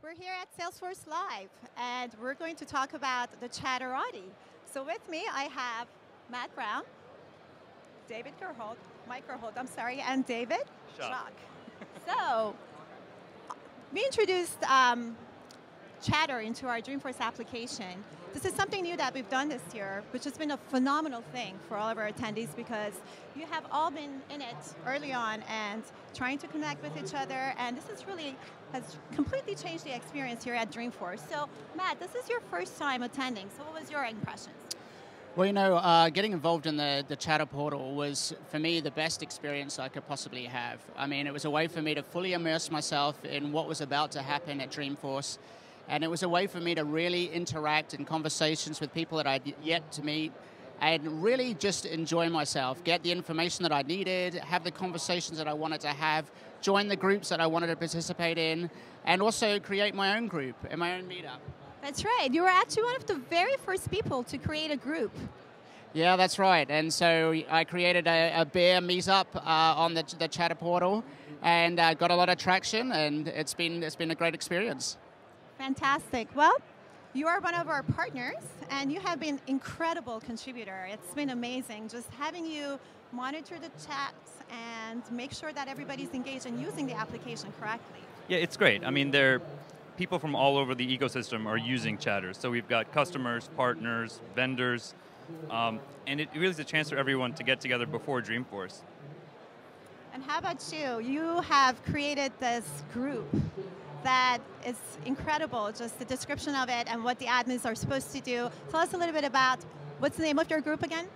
We're here at Salesforce Live, and we're going to talk about the Chatterati. So with me, I have Matt Brown, David Gerhold, Mike Gerhold, I'm sorry, and David Schock. So, we introduced Chatter into our Dreamforce application. This is something new that we've done this year, which has been a phenomenal thing for all of our attendees because you have all been in it early on and trying to connect with each other, and this has completely changed the experience here at Dreamforce. So, Matt, this is your first time attending, so what was your impressions? Well, getting involved in the Chatter portal was, for me, the best experience I could possibly have. I mean, it was a way for me to fully immerse myself in what was about to happen at Dreamforce, and it was a way for me to really interact in conversations with people that I'd yet to meet, and really just enjoy myself, get the information that I needed, have the conversations that I wanted to have, join the groups that I wanted to participate in, and also create my own group and my own meetup. That's right. You were actually one of the very first people to create a group. Yeah, that's right. And so I created a bear meetup on the Chatter portal, and got a lot of traction, and it's been a great experience. Fantastic. Well, you are one of our partners, and you have been an incredible contributor. It's been amazing just having you monitor the chats and make sure that everybody's engaged and using the application correctly. Yeah, it's great. I mean, people from all over the ecosystem are using Chatter. So we've got customers, partners, vendors, and it really is a chance for everyone to get together before Dreamforce. And how about you? You have created this group that is incredible, just the description of it and what the admins are supposed to do. Tell us a little bit about, what's the name of your group again?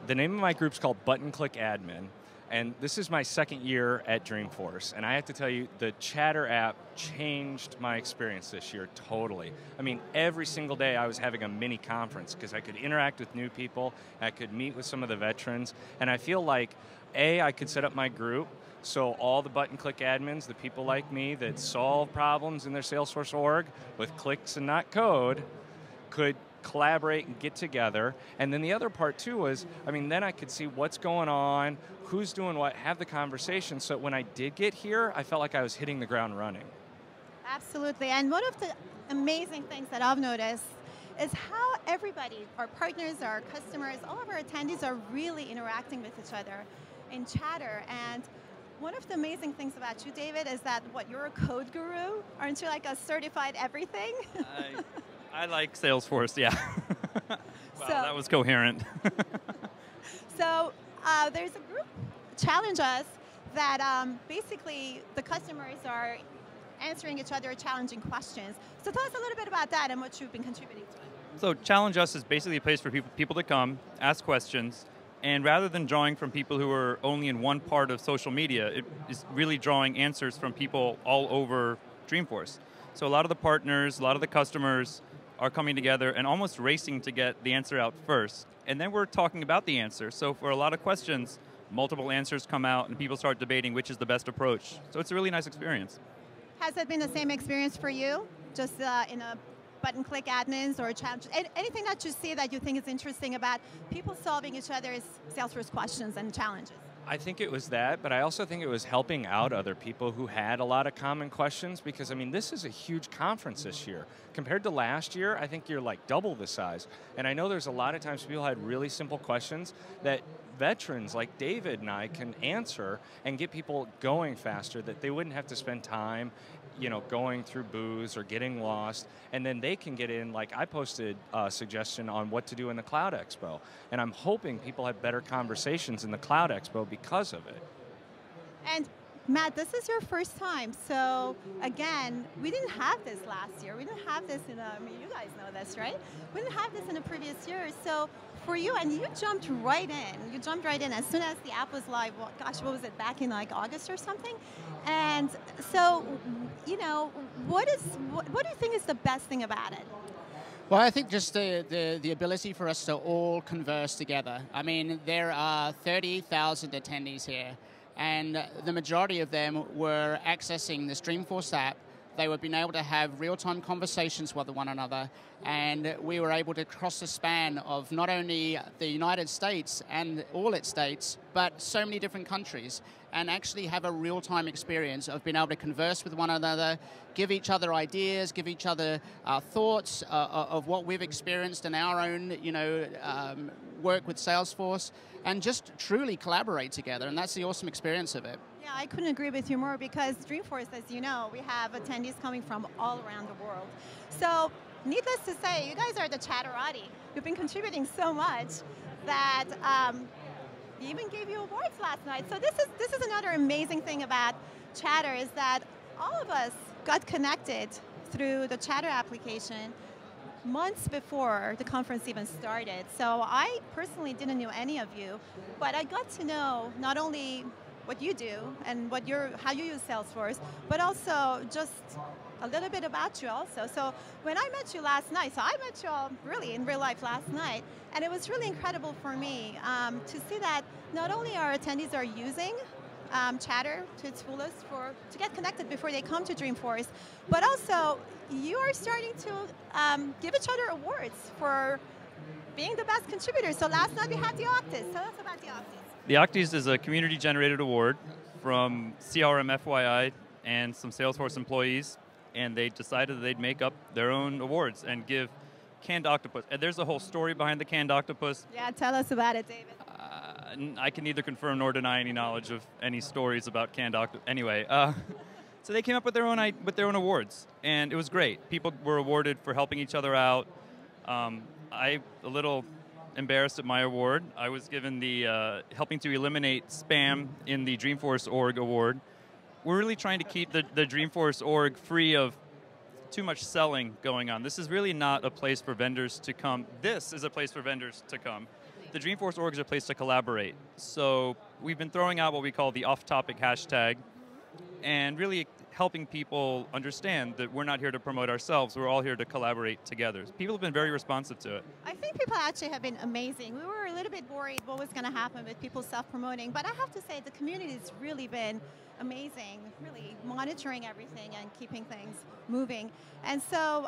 The name of my group is called Button Click Admin. And this is my second year at Dreamforce, and I have to tell you, the Chatter app changed my experience this year totally. I mean, every single day I was having a mini conference because I could interact with new people, I could meet with some of the veterans, and I feel like, I could set up my group so all the button click admins, the people like me that solve problems in their Salesforce org with clicks and not code, could collaborate and get together. And then the other part too was, then I could see what's going on, who's doing what, have the conversation, so when I did get here, I felt like I was hitting the ground running. Absolutely, and one of the amazing things that I've noticed is how everybody, our partners, our customers, all of our attendees are really interacting with each other in Chatter. And one of the amazing things about you, David, is that, you're a code guru? Aren't you like a certified everything? I like Salesforce, yeah. Wow, so, that was coherent. So there's a group, Challenge Us, that basically the customers are answering each other challenging questions. So tell us a little bit about that and what you've been contributing to it. So Challenge Us is basically a place for people to come, ask questions, and rather than drawing from people who are only in one part of social media, it is really drawing answers from people all over Dreamforce. So a lot of the partners, a lot of the customers are coming together and almost racing to get the answer out first. And then we're talking about the answer. So for a lot of questions, multiple answers come out and people start debating which is the best approach. So it's a really nice experience. Has it been the same experience for you? Just in a button click admins or challenge? Anything that you see that you think is interesting about people solving each other's Salesforce questions and challenges? I think it was that, but I also think it was helping out other people who had a lot of common questions because, this is a huge conference this year. Compared to last year, I think you're like double the size. And I know there's a lot of times people had really simple questions that veterans like David and I can answer and get people going faster, that they wouldn't have to spend time going through booths or getting lost, and then they can get in, like I posted a suggestion on what to do in the Cloud Expo, and I'm hoping people have better conversations in the Cloud Expo because of it. And Matt, this is your first time, so again, we didn't have this last year. We didn't have this you guys know this, right? We didn't have this in the previous years, so for you, and you jumped right in. You jumped right in as soon as the app was live. Well, gosh, what was it, back in like August or something? And so, what do you think is the best thing about it? Well, I think just the ability for us to all converse together. There are 30,000 attendees here, and the majority of them were accessing the Dreamforce app They were being able to have real-time conversations with one another, and we were able to cross the span of not only the United States and all its states, but so many different countries, and actually have a real-time experience of being able to converse with one another, give each other ideas, give each other thoughts of what we've experienced in our own, work with Salesforce, and just truly collaborate together, and that's the awesome experience of it. Yeah, I couldn't agree with you more because Dreamforce, as you know, we have attendees coming from all around the world. So, needless to say, you guys are the Chatterati. You've been contributing so much that we even gave you awards last night. So this is another amazing thing about Chatter is that all of us got connected through the Chatter application months before the conference even started. So I personally didn't know any of you, but I got to know not only what you do and how you use Salesforce, but also just a little bit about you also. So when I met you last night, so I met you all really in real life last night, and it was really incredible for me to see that not only our attendees are using Chatter to its fullest to get connected before they come to Dreamforce, but also you are starting to give each other awards for being the best contributors. So last night we had the Octis. Tell us about the Octis. The Octis is a community-generated award from CRM FYI and some Salesforce employees, and they decided that they'd make up their own awards and give Canned Octopus. And there's a whole story behind the Canned Octopus. Yeah, tell us about it, David. I can neither confirm nor deny any knowledge of any stories about Canned Octopus. Anyway, so they came up with their own awards, and it was great. People were awarded for helping each other out. I a little embarrassed at my award. I was given the helping to eliminate spam in the Dreamforce org award. We're really trying to keep the Dreamforce org free of too much selling going on. This is really not a place for vendors to come. This is a place for vendors to come. The Dreamforce org is a place to collaborate. So we've been throwing out what we call the off-topic hashtag and really helping people understand that we're not here to promote ourselves, we're all here to collaborate together. People have been very responsive to it. I think people actually have been amazing. We were a little bit worried what was going to happen with people self-promoting, but I have to say the community's really been amazing, really monitoring everything and keeping things moving. And so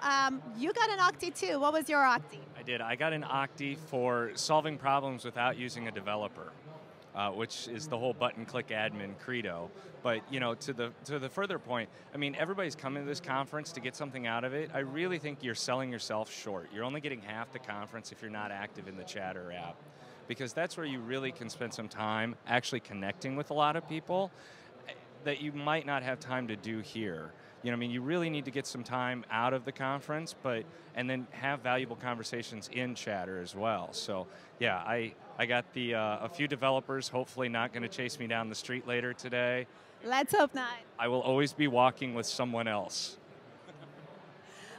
you got an Octi too. What was your Octi? I did. I got an Octi for solving problems without using a developer. Which is the whole button-click admin credo. But to the further point, I mean, everybody's coming to this conference to get something out of it. I really think you're selling yourself short. You're only getting half the conference if you're not active in the Chatter app, because that's where you really can spend some time actually connecting with a lot of people that you might not have time to do here. You really need to get some time out of the conference, and then have valuable conversations in Chatter as well. So, yeah, I got a few developers hopefully not going to chase me down the street later today. Let's hope not. I will always be walking with someone else.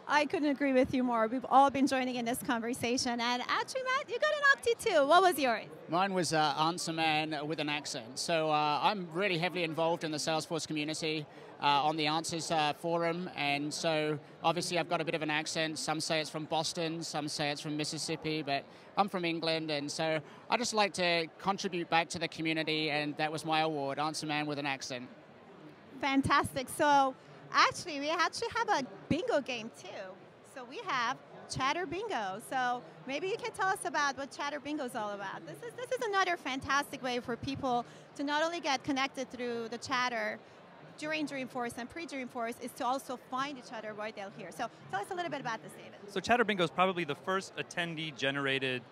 I couldn't agree with you more. We've all been joining in this conversation. And actually, Matt, you got an Octi too. What was yours? Mine was Answer Man with an accent. So I'm really heavily involved in the Salesforce community on the Answers forum. And so obviously I've got a bit of an accent. Some say it's from Boston, some say it's from Mississippi, but I'm from England. And so I just like to contribute back to the community. And that was my award, Answer Man with an accent. Fantastic. So actually, we have a bingo game too. So we have Chatter Bingo. So maybe you can tell us about what Chatter Bingo is all about. This is another fantastic way for people to not only get connected through the Chatter during Dreamforce and pre-Dreamforce, is to also find each other while they're here. So tell us a little bit about this, David. So Chatter Bingo is probably the first attendee-generated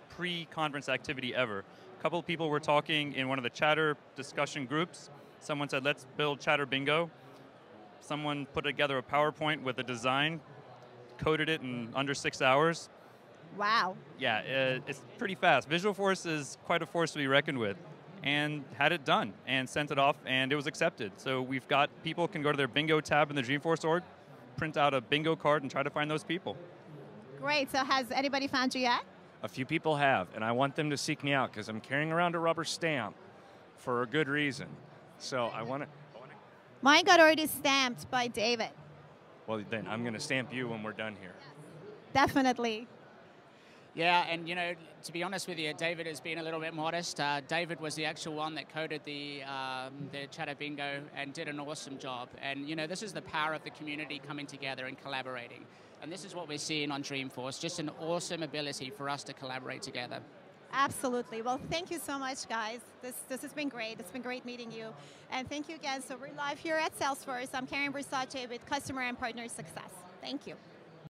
pre-conference activity ever. A couple of people were talking in one of the Chatter discussion groups. Someone said, let's build Chatter Bingo. Someone put together a PowerPoint with a design, coded it in under 6 hours. Wow. Yeah, it's pretty fast. Visualforce is quite a force to be reckoned with, and had it done and sent it off, and it was accepted. So we've got people can go to their bingo tab in the Dreamforce org, print out a bingo card, and try to find those people. Great. So has anybody found you yet? A few people have, and I want them to seek me out because I'm carrying around a rubber stamp for a good reason. So I want to. Mine got already stamped by David. Well, then I'm going to stamp you when we're done here. Definitely. Yeah, and to be honest with you, David has been a little bit modest. David was the actual one that coded the Chatter Bingo and did an awesome job. And this is the power of the community coming together and collaborating. And this is what we're seeing on Dreamforce, just an awesome ability for us to collaborate together. Absolutely. Well, thank you so much, guys. This has been great. It's been great meeting you. And thank you again. So we're live here at Salesforce. I'm Karen Versace with Customer and Partner Success. Thank you.